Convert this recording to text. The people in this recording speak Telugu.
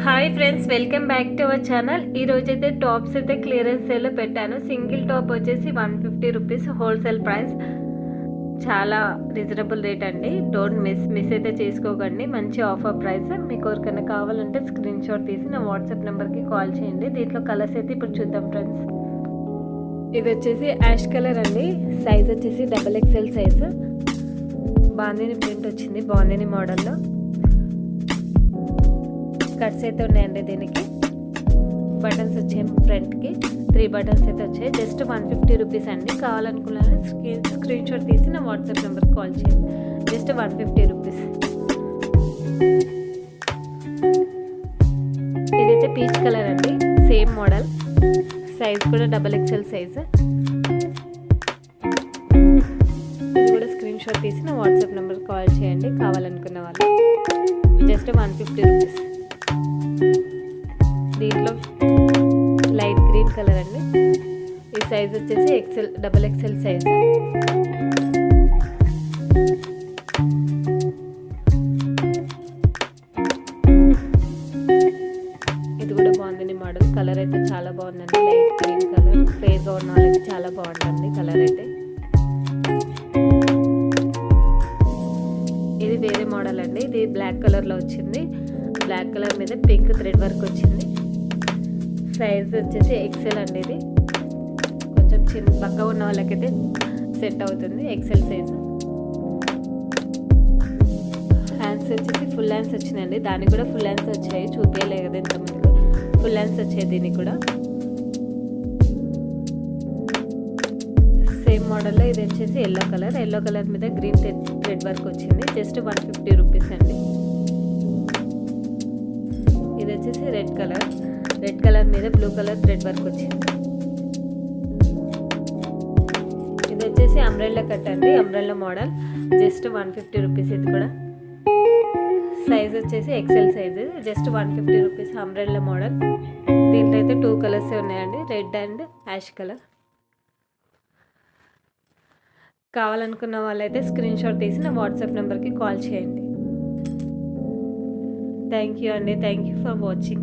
Hi friends, welcome back to our channel. ఈ రోజైతే టాప్స్ అయితే క్లియరెన్స్ సేల్లో పెట్టాను. సింగిల్ టాప్ వచ్చేసి 150 రూపీస్ హోల్సేల్ ప్రైస్. చాలా రీజనబుల్ రేట్ అండి. డోంట్ మిస్ అయితే చేసుకోకండి. మంచి ఆఫర్ ప్రైస్. మీకు ఎవరికైనా కావాలంటే స్క్రీన్ షాట్ తీసి నా వాట్సాప్ నెంబర్కి కాల్ చేయండి. దీంట్లో కలర్స్ అయితే ఇప్పుడు చూద్దాం ఫ్రెండ్స్. ఇది వచ్చేసి యాష్ కలర్ అండి. సైజ్ వచ్చేసి XXL సైజు. బాందిని ప్రింట్ వచ్చింది, బాందిని మోడల్లో. కట్స్ అయితే ఉన్నాయండి. దీనికి బటన్స్ వచ్చాయి. ఫ్రంట్కి 3 బటన్స్ అయితే వచ్చాయి. జస్ట్ 150 రూపీస్ అండి. కావాలనుకున్నాను స్క్రీన్ షాట్ తీసి నా వాట్సాప్ నెంబర్కి కాల్ చేయండి. Just 150 rupees. ఇదైతే పీచ్ కలర్ అండి. Same model. సైజ్ కూడా XXL సైజు. ఇది కూడా స్క్రీన్ షాట్ తీసి నా వాట్సాప్ నెంబర్కి కాల్ చేయండి కావాలనుకున్న వాళ్ళు. Just 150 rupees. దీంట్లో లైట్ గ్రీన్ కలర్ అండి. ఈ సైజ్ వచ్చేసి XXL సైజ్. ఇది కూడా బాగుందండి మోడల్. కలర్ అయితే చాలా బాగుందండి. Light green colour. ఫేర్గా ఉన్న వాళ్ళకి చాలా బాగుంటుంది కలర్ అయితే. ఇది వేరే మోడల్ అండి. ఇది బ్లాక్ కలర్లో వచ్చింది. బ్లాక్ కలర్ మీద పింక్ థ్రెడ్ వర్క్ వచ్చింది. సైజ్ వచ్చేసి XL అండి. ఇది కొంచెం పక్క ఉన్న వాళ్ళకైతే సెట్ అవుతుంది. XL size. హ్యాండ్స్ వచ్చేసి ఫుల్ హ్యాండ్స్ వచ్చినాయండి. దానికి కూడా ఫుల్ హ్యాండ్స్ వచ్చాయి. చూపించలే కదా ఇంతమందికి. ఫుల్ హ్యాండ్స్ వచ్చాయి దీనికి కూడా. సేమ్ మోడల్లో ఇది వచ్చేసి ఎల్లో కలర్. ఎల్లో కలర్ మీద గ్రీన్ థ్రెడ్ వర్క్ వచ్చింది. జస్ట్ 150 రూపీస్ అండి. ఇది వచ్చేసి రెడ్ కలర్. రెడ్ కలర్ మీద బ్లూ కలర్ థ్రెడ్ వర్క్ వచ్చింది. ఇది వచ్చేసి అంబ్రెల్లా కట్ అండి. Umbrella model. Just 150 rupees. ఇది కూడా సైజ్ వచ్చేసి XL size. Just 150 rupees. Umbrella model. దీంట్లో అయితే 2 కలర్స్ ఉన్నాయండి, రెడ్ అండ్ యాష్ కలర్. కావాలనుకున్న వాళ్ళైతే స్క్రీన్ షాట్ తీసి నా వాట్సాప్ నెంబర్కి కాల్ చేయండి. థ్యాంక్ యూ అండి. Thank you for watching.